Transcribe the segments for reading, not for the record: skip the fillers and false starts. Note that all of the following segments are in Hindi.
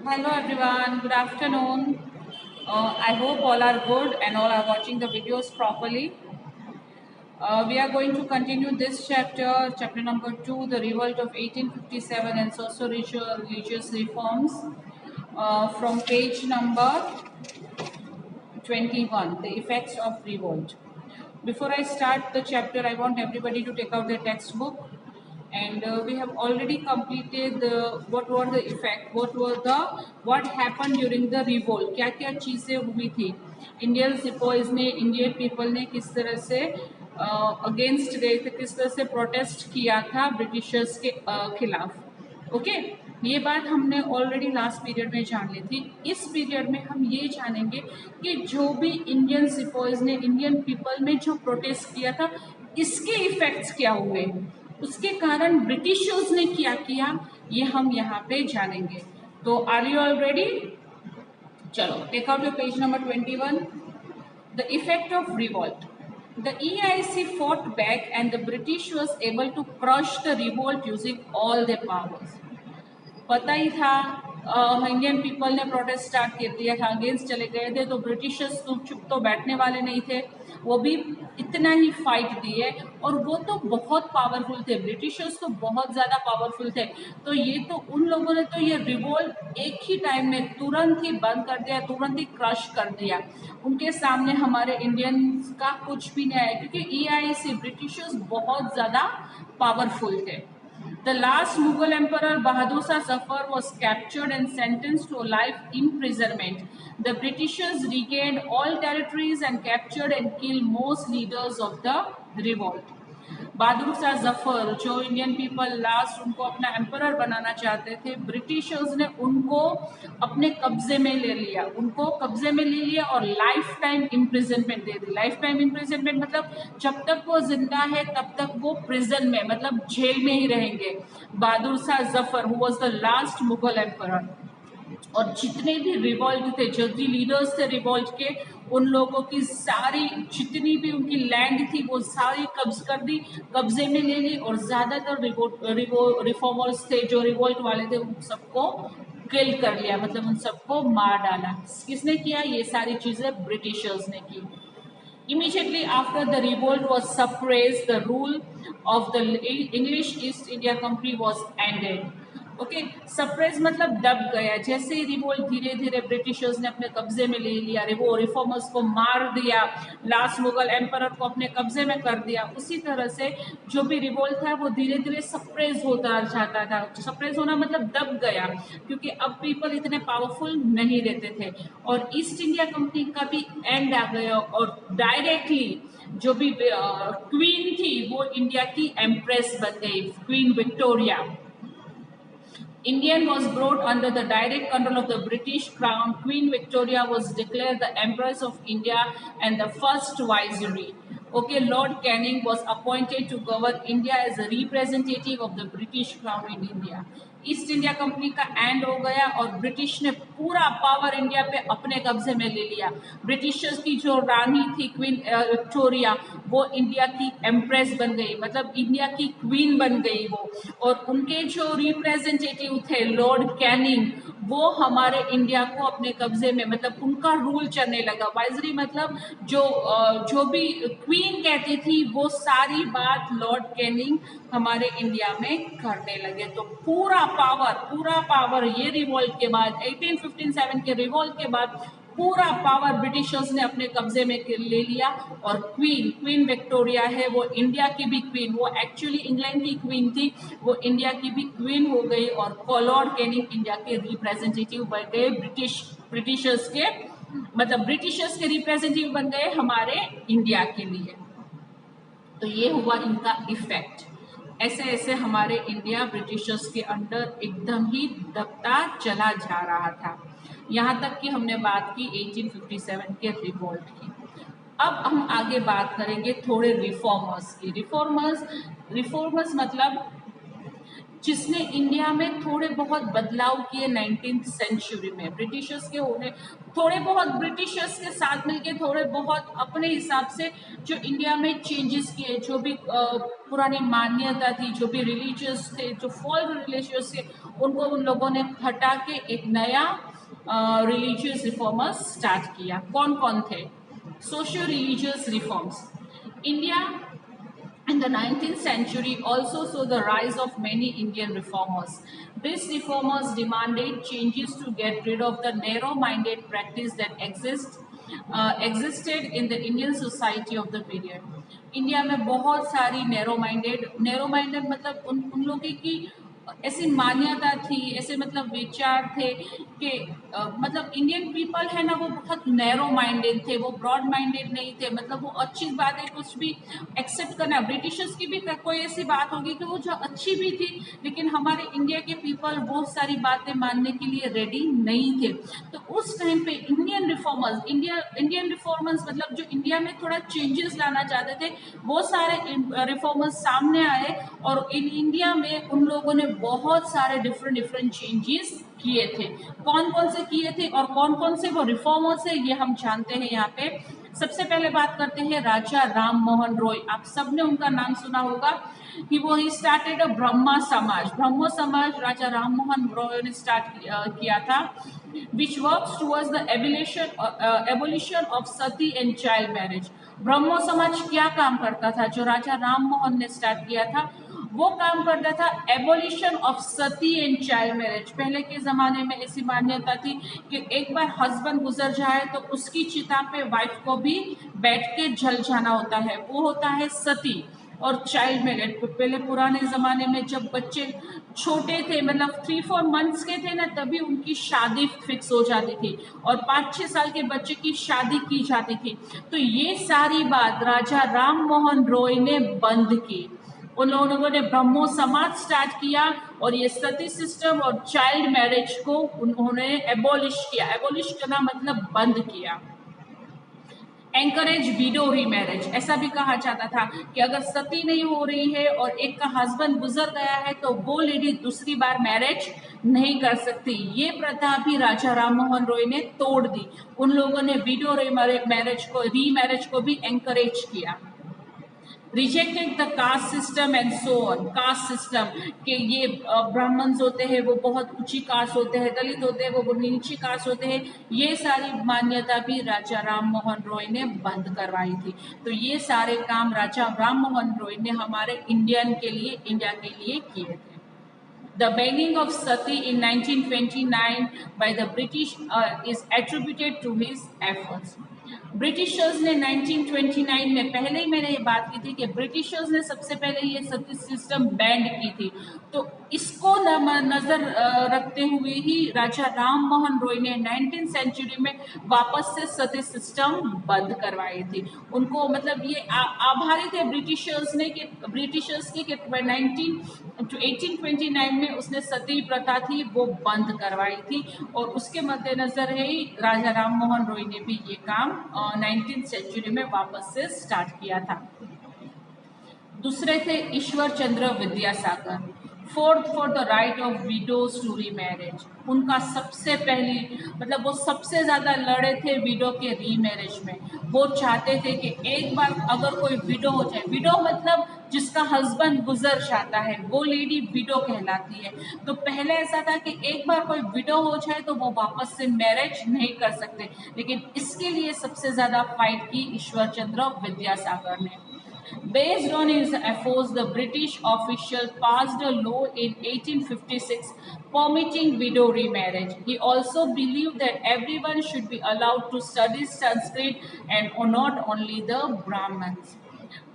Hello everyone, good afternoon. I hope all are good and all are watching the videos properly. We are going to continue this chapter number 2, the revolt of 1857 and socio-religious reforms, from page number 21, the effects of revolt. Before I start the chapter, I want everybody to take out their textbook, and we have already completed what happened during the revolt. क्या क्या चीज़ें हुई थी, इंडियन सिपोइज ने, इंडियन पीपल ने किस तरह से अगेंस्ट गए थे, किस तरह से प्रोटेस्ट किया था ब्रिटिशर्स के खिलाफ। ओके, ये बात हमने ऑलरेडी लास्ट पीरियड में जान ली थी। इस पीरियड में हम ये जानेंगे कि जो भी इंडियन सिपोइज ने, इंडियन पीपल में जो प्रोटेस्ट किया था, इसके इफेक्ट्स क्या हुए, उसके कारण ब्रिटिशर्स ने क्या किया, ये हम यहाँ पे जानेंगे। तो आर यू ऑल रेडी? चलो, take out your page number 21, the effect of revolt. The EIC fought back and the British was able to crush the revolt using all their powers. पता ही था, इंडियन पीपल ने प्रोटेस्ट स्टार्ट कर दिया था, अगेंस्ट चले गए थे, तो ब्रिटिशर्स तो चुप तो बैठने वाले नहीं थे, वो भी इतना ही फाइट दिए। और वो तो बहुत पावरफुल थे, ब्रिटिशर्स तो बहुत ज़्यादा पावरफुल थे। तो ये तो उन लोगों ने तो ये रिवोल्ट एक ही टाइम में तुरंत ही बंद कर दिया, तुरंत ही क्रश कर दिया। उनके सामने हमारे इंडियंस का कुछ भी नहीं आया, क्योंकि EIC ब्रिटिशर्स बहुत ज़्यादा पावरफुल थे। The last Mughal emperor Bahadur Shah Zafar was captured and sentenced to life imprisonment. The Britishers regained all territories and captured and killed most leaders of the revolt. बहादुर शाह जफर, जो इंडियन पीपल लास्ट उनको अपना एम्परर बनाना चाहते थे, ब्रिटिशर्स ने उनको अपने कब्जे में ले लिया, और लाइफ टाइम इम्प्रिजनमेंट दे दी। लाइफ टाइम इम्प्रिजनमेंट मतलब जब तक वो जिंदा है तब तक वो प्रिजन में, मतलब जेल में ही रहेंगे। Bahadur Shah Zafar, who was the last Mughal emperor, और जितने भी रिवॉल्ट थे, जो भी लीडर्स थे रिवॉल्ट के, उन लोगों की सारी जितनी भी उनकी लैंड थी वो सारी कब्जे में ले ली, और ज़्यादातर रिफॉर्मर्स थे, जो रिवॉल्ट वाले थे, उन सबको किल कर लिया, मतलब उन सबको मार डाला। किसने किया? ये सारी चीज़ें ब्रिटिशर्स ने की। Immediately after the revolt was suppressed, the rule of the English East India Company was ended. Okay, suppress मतलब दब गया। जैसे ही रिवोल्ट धीरे धीरे ब्रिटिशर्स ने अपने कब्जे में ले लिया, वो रिफॉर्मर्स को मार दिया, लास्ट मुगल एम्परर को अपने कब्जे में कर दिया, उसी तरह से जो भी रिवोल्ट था वो धीरे धीरे सप्रेस होता जाता था। सप्रेस होना मतलब दब गया, क्योंकि अब पीपल इतने पावरफुल नहीं रहते थे, और ईस्ट इंडिया कंपनी का भी एंड आ गया, और डायरेक्टली जो भी क्वीन थी वो इंडिया की एम्प्रेस बन गई, queen Victoria. Indian was brought under the direct control of the British Crown. Queen Victoria was declared the Empress of India and the first viceroy. Okay, Lord Canning was appointed to govern India as a representative of the British Crown in India. East India company का एंड हो गया, और ब्रिटिश ने पूरा पावर इंडिया पे अपने कब्जे में ले लिया। ब्रिटिशर्स की जो रानी थी क्वीन विक्टोरिया, वो इंडिया की एम्प्रेस बन गई, मतलब इंडिया की क्वीन बन गई वो। और उनके जो रिप्रेजेंटेटिव थे लॉर्ड कैनिंग, वो हमारे इंडिया को अपने कब्जे में, मतलब उनका रूल चलने लगा। वाइजरी मतलब जो भी क्वीन कहती थी वो सारी बात लॉर्ड कैनिंग हमारे इंडिया में करने लगे। तो पूरा पावर ये रिवॉल्ट के बाद, 1857 के रिवॉल्ट के बाद पूरा पावर ब्रिटिशर्स ने अपने कब्जे में ले लिया। और क्वीन विक्टोरिया है, वो इंडिया की भी क्वीन, वो एक्चुअली इंग्लैंड की क्वीन थी, वो इंडिया की भी क्वीन हो गई, और लॉर्ड कैनिंग इंडिया के रिप्रेजेंटेटिव बन गए, ब्रिटिशर्स के रिप्रेजेंटेटिव बन गए हमारे इंडिया के लिए। तो ये हुआ इनका इफेक्ट। ऐसे ऐसे हमारे इंडिया ब्रिटिशर्स के अंडर एकदम ही दबता चला जा रहा था। यहाँ तक कि हमने बात की 1857 के रिवॉल्ट की। अब हम आगे बात करेंगे थोड़े रिफॉर्मर्स की। रिफॉर्मर्स मतलब जिसने इंडिया में थोड़े बहुत बदलाव किए 19th सेंचुरी में। ब्रिटिशर्स के होने थोड़े बहुत ब्रिटिशर्स के साथ मिलके थोड़े बहुत अपने हिसाब से जो इंडिया में चेंजेस किए, जो भी पुरानी मान्यता थी, जो भी रिलीजियस थे, जो फॉल्स रिलीजियस थे, उनको उन लोगों ने हटा के एक नया रिलीजियस रिफॉर्मर्स स्टार्ट किया। कौन कौन थे? Socio religious reforms. India in the 19th century also saw the rise of many Indian reformers. These reformers demanded changes to get rid of the narrow-minded practice that existed in the Indian society of the period. India में बहुत सारी नैरो माइंडेड मतलब उन लोगों की ऐसी मान्यता थी, ऐसे मतलब विचार थे कि मतलब इंडियन पीपल है ना, वो बहुत नैरो माइंडेड थे, वो ब्रॉड माइंडेड नहीं थे। मतलब वो अच्छी बातें कुछ भी एक्सेप्ट करना, ब्रिटिशर्स की भी कोई ऐसी बात होगी कि वो जो अच्छी भी थी, लेकिन हमारे इंडिया के पीपल बहुत सारी बातें मानने के लिए रेडी नहीं थे। तो उस टाइम पे इंडियन रिफॉर्मर्स मतलब जो इंडिया में थोड़ा चेंजेस लाना चाहते थे, वो सारे रिफॉर्मर्स सामने आए और इन इंडिया में उन लोगों ने बहुत सारे डिफरेंट चेंजेस किए थे। कौन कौन से किए थे और कौन कौन से वो रिफॉर्मर्स है, ये हम जानते हैं यहाँ पे। सबसे पहले बात करते हैं राजा राम मोहन रॉय। आप सबने उनका नाम सुना होगा। ही स्टार्टेड अ ब्रह्मा समाज राजा राम मोहन रॉय ने स्टार्ट किया था, which works towards the abolition of sati and child marriage। ब्रह्मो समाज क्या काम करता था? जो राजा राम मोहन ने स्टार्ट किया था, वो काम करता था abolition of Sati and child marriage. पहले के ज़माने में ऐसी मान्यता थी कि एक बार हस्बैंड गुजर जाए तो उसकी चिता पे वाइफ को भी बैठ के जल जाना होता है, वो होता है सती। और चाइल्ड मैरिज, पहले पुराने ज़माने में जब बच्चे छोटे थे, मतलब 3-4 मंथ्स के थे ना, तभी उनकी शादी फिक्स हो जाती थी और 5-6 साल के बच्चे की शादी की जाती थी। तो ये सारी बात राजा राम मोहन रॉय ने बंद की। उन लोगों ने ब्रह्मो समाज स्टार्ट किया और ये सती सिस्टम और चाइल्ड मैरिज को उन्होंने एबॉलिश किया। एबॉलिश करना मतलब बंद किया। एंकरेज विडो रीमैरिज, ऐसा भी कहा जाता था कि अगर सती नहीं हो रही है और एक का हस्बैंड गुजर गया है तो वो लेडी दूसरी बार मैरिज नहीं कर सकती। ये प्रथा भी राजा राम मोहन रॉय ने तोड़ दी। उन लोगों ने विडो रीमैरिज को भी एंकरेज किया। Rejected the caste system and so on. Caste system के ये ब्राह्मण्स होते हैं वो बहुत ऊंची कास्ट होते हैं, दलित होते हैं वो नीची कास्ट होते हैं, ये सारी मान्यता भी राजा राम मोहन रॉय ने बंद करवाई थी। तो ये सारे काम राजा राम मोहन रॉय ने हमारे इंडिया के लिए किए थे। The banning of sati in 1929 by the British is attributed to his efforts। Britishers ने 1929 में, पहले ही मैंने ये बात की थी कि ब्रिटिशर्स ने सबसे पहले ये सती सिस्टम बैंड की थी, तो इसको नज़र रखते हुए ही राजा राम मोहन रॉय ने 19th सेंचुरी में वापस से सती सिस्टम बंद करवाई थी। उनको मतलब ये आभारी थे ब्रिटिशर्स के 1829 में उसने सती प्रथा थी वो बंद करवाई थी और उसके मद्देनजर ही राजा राम मोहन रॉय ने भी ये काम 19th सेंचुरी में वापस से स्टार्ट किया था। दूसरे थे Ishwar Chandra Vidyasagar. Fought for the right of widows to remarriage. उनका सबसे पहली मतलब वो सबसे ज़्यादा लड़े थे विडो के रीमैरिज में। वो चाहते थे कि एक बार अगर कोई विडो हो जाए, विडो मतलब जिसका हस्बैंड गुजर जाता है, वो लेडी विडो कहलाती है। तो पहले ऐसा था कि एक बार कोई विडो हो जाए तो वो वापस से मैरिज नहीं कर सकते, लेकिन इसके लिए सबसे ज़्यादा फाइट की ईश्वर चंद्र विद्यासागर ने। Based on his efforts, the British official passed a law in 1856 permitting widow remarriage. He also believed that everyone should be allowed to study Sanskrit and not only the Brahmins.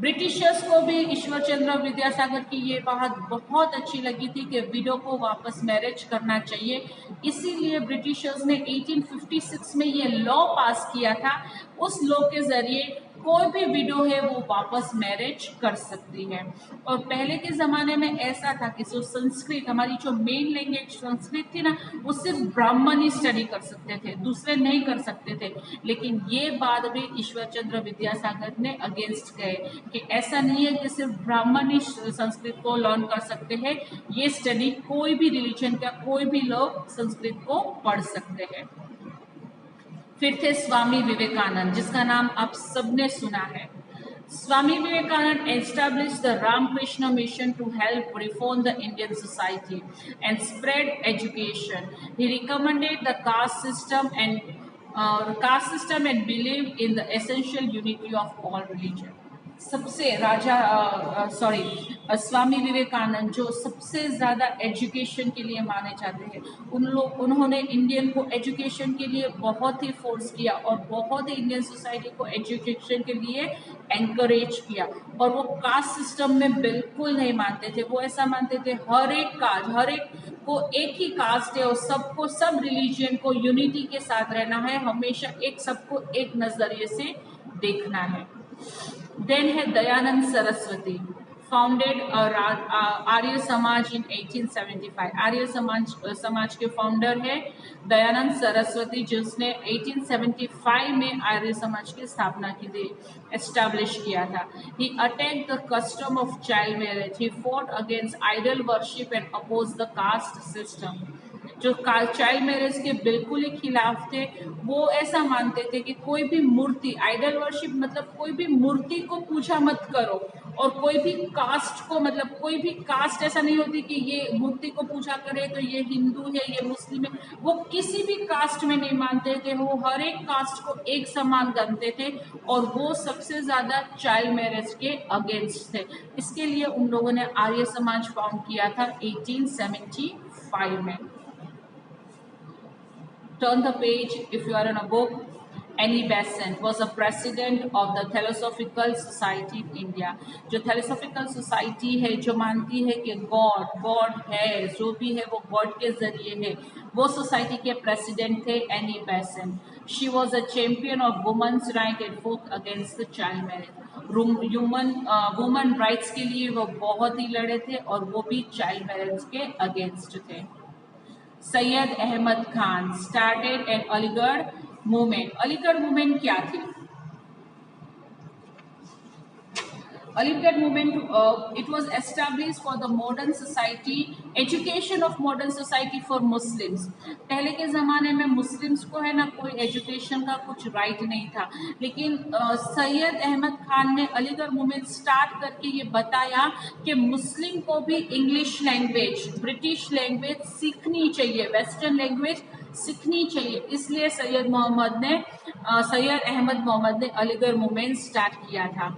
Britishers को भी ईश्वर चंद्र विद्यासागर की ये बात बहुत अच्छी लगी थी कि विडो को वापस मैरिज करना चाहिए, इसीलिए ब्रिटिशर्स ने 1856 में ये लॉ पास किया था। उस लॉ के जरिए कोई भी विडो है वो वापस मैरिज कर सकती है। और पहले के ज़माने में ऐसा था कि जो संस्कृत, हमारी जो मेन लैंग्वेज संस्कृत थी ना, वो सिर्फ ब्राह्मण ही स्टडी कर सकते थे, दूसरे नहीं कर सकते थे। लेकिन ये बाद में ईश्वर चंद्र विद्यासागर ने अगेंस्ट गए कि ऐसा नहीं है कि सिर्फ ब्राह्मण ही संस्कृत को लर्न कर सकते हैं, ये स्टडी कोई भी रिलीजन का कोई भी लोग संस्कृत को पढ़ सकते हैं। फिर थे स्वामी विवेकानंद, जिसका नाम आप सबने सुना है। Swami Vivekananda established the Ramakrishna Mission to help reform the Indian society and spread education. He recommended the caste system and believed in the essential unity of all religion. सबसे स्वामी विवेकानंद जो सबसे ज़्यादा एजुकेशन के लिए माने जाते हैं, उन्होंने इंडियन को एजुकेशन के लिए बहुत ही फोर्स किया और बहुत ही इंडियन सोसाइटी को एजुकेशन के लिए एनकरेज किया। और वो कास्ट सिस्टम में बिल्कुल नहीं मानते थे, वो ऐसा मानते थे हर एक को एक ही कास्ट है और सबको सब रिलीजन को यूनिटी के साथ रहना है, हमेशा एक सबको एक नज़रिए से देखना है। देन है दयानंद सरस्वती, फाउंडेड आर्य समाज इन 1875। आर्य समाज के फाउंडर है दयानंद सरस्वती, जिसने 1875 में आर्य समाज की स्थापना की थी, एस्टैब्लिश किया था। He attacked the custom of child marriage, he fought against idol worship and oppose the caste system. जो चाइल्ड मैरिज के बिल्कुल ही खिलाफ थे, वो ऐसा मानते थे कि कोई भी मूर्ति, आइडल वर्शिप मतलब कोई भी मूर्ति को पूजा मत करो, और कोई भी कास्ट को, मतलब कोई भी कास्ट ऐसा नहीं होती कि ये मूर्ति को पूजा करे तो ये हिंदू है, ये मुस्लिम है, वो किसी भी कास्ट में नहीं मानते थे, वो हर एक कास्ट को एक समान मानते थे और वो सबसे ज़्यादा चाइल्ड मैरिज के अगेंस्ट थे। इसके लिए उन लोगों ने आर्य समाज फाउंड किया था 1875 में। Turn the page if you are in a book. Annie Besant was a president of the Theosophical Society in India. जो Theosophical Society है, जो मानती है कि गॉड है, जो भी है वो गॉड के जरिए है, वो सोसाइटी के प्रेसिडेंट थे Annie Besant. She was a champion of women's right and woke against the child marriage. Women rights के लिए वो बहुत ही लड़े थे और वो भी चाइल्ड मैरिज के अगेंस्ट थे। Syed Ahmed Khan started an Aligarh movement. Aligarh movement क्या थी? Aligarh movement, it was established for the modern society, education of modern society for Muslims। पहले के ज़माने में मुस्लिम्स को है ना कोई एजुकेशन का कुछ राइट नहीं था, लेकिन सैयद अहमद खान ने अलीगढ़ मूवमेंट स्टार्ट करके ये बताया कि मुस्लिम को भी इंग्लिश लैंग्वेज, ब्रिटिश लैंग्वेज सीखनी चाहिए, वेस्टर्न लैंग्वेज सीखनी चाहिए। इसलिए सैयद अहमद मोहम्मद ने अलीगढ़ मूवमेंट स्टार्ट किया था।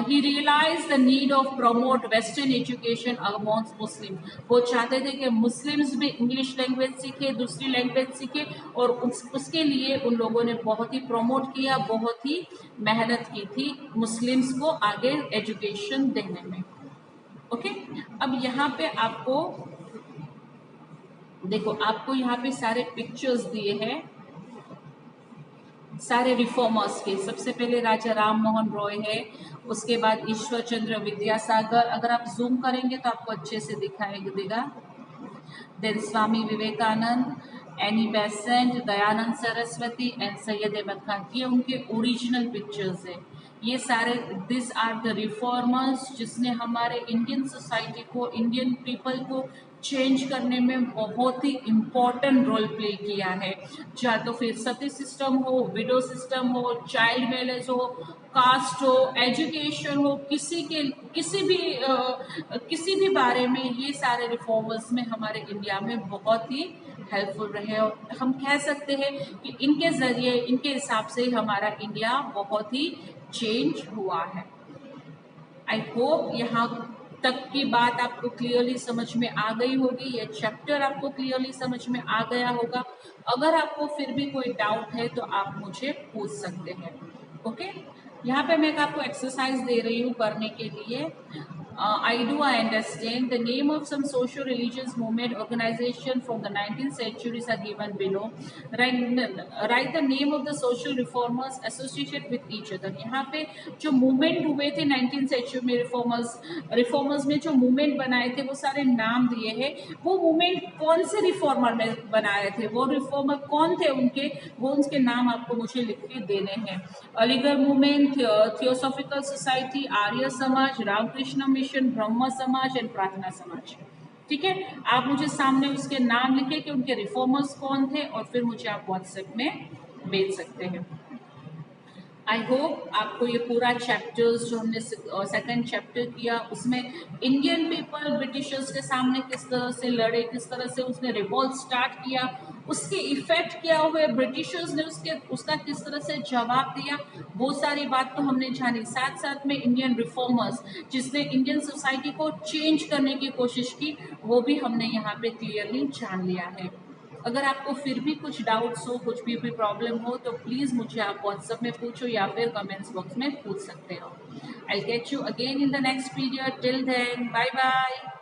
He realized the need of promote Western education amongst Muslims। वो चाहते थे कि मुस्लिम्स भी इंग्लिश लैंग्वेज सीखे, दूसरी लैंग्वेज सीखे, और उसके लिए उन लोगों ने बहुत ही प्रमोट किया, बहुत ही मेहनत की थी मुस्लिम्स को आगे एजुकेशन देने में। ओके, अब यहाँ पे आपको देखो, आपको यहाँ पे सारे पिक्चर्स दिए हैं सारे रिफॉर्मर्स के। सबसे पहले राजा राम मोहन रॉय है, उसके बाद ईश्वर चंद्र विद्यासागर, अगर आप जूम करेंगे तो आपको अच्छे से दिखाई देगा। Then Swami Vivekananda, Annie Besant, Dayanand Saraswati and Syed Ahmed Khan, ये उनके ओरिजिनल पिक्चर्स है। ये सारे दिस आर द रिफॉर्मर्स जिसने हमारे इंडियन सोसाइटी को, इंडियन पीपल को चेंज करने में बहुत ही इम्पोर्टेंट रोल प्ले किया है। चाहे तो फिर सती सिस्टम हो, विडो सिस्टम हो, चाइल्ड मैरिज हो, कास्ट हो, एजुकेशन हो, किसी भी बारे में ये सारे रिफॉर्मर्स में हमारे इंडिया में बहुत ही हेल्पफुल रहे। और हम कह सकते हैं कि इनके ज़रिए, इनके हिसाब से हमारा इंडिया बहुत ही चेंज हुआ है। आई होप यहाँ तक की बात आपको क्लियरली समझ में आ गई होगी, ये चैप्टर आपको क्लियरली समझ में आ गया होगा। अगर आपको फिर भी कोई डाउट है तो आप मुझे पूछ सकते हैं। ओके, यहाँ पे मैं आपको एक्सरसाइज दे रही हूँ करने के लिए। I understand. The name of some social religious movement organization from the 19th centuries are given below. Write the name of the social reformers associated with each other. यहाँ पे जो मूवमेंट हुए थे 19th सेंचुरी में रिफॉर्मर्स में जो मूवमेंट बनाए थे वो सारे नाम दिए हैं. वो मूवमेंट कौन से रिफॉर्मर में बनाए थे, वो रिफॉर्मर कौन थे उनके, वो उनके नाम आपको मुझे लिख के देने हैं. Aligarh movement, theosophical society, Arya Samaj, Ramakrishna mission, ब्रह्म समाज एंड प्रार्थना समाज. ठीक है, आप मुझे सामने उसके नाम लिखे कि उनके रिफॉर्मर्स कौन थे और फिर मुझे आप व्हाट्सएप में भेज सकते हैं. आई होप आपको ये पूरा चैप्टर्स जो हमने सेकंड चैप्टर किया उसमें इंडियन पीपल ब्रिटिशर्स के सामने किस तरह से लड़े, किस तरह से उसने रिवॉल्ट स्टार्ट किया, उसके इफेक्ट क्या हुए, ब्रिटिशर्स ने उसका किस तरह से जवाब दिया, वो सारी बात तो हमने जानी. साथ साथ में इंडियन रिफॉर्मर्स जिसने इंडियन सोसाइटी को चेंज करने की कोशिश की, वो भी हमने यहाँ पे क्लियरली जान लिया है. अगर आपको फिर भी कुछ डाउट्स हो, कुछ भी प्रॉब्लम हो तो प्लीज़ मुझे आप व्हाट्सएप में पूछो या फिर कमेंट्स बॉक्स में पूछ सकते हो. I get you again in the next period. Till then bye bye.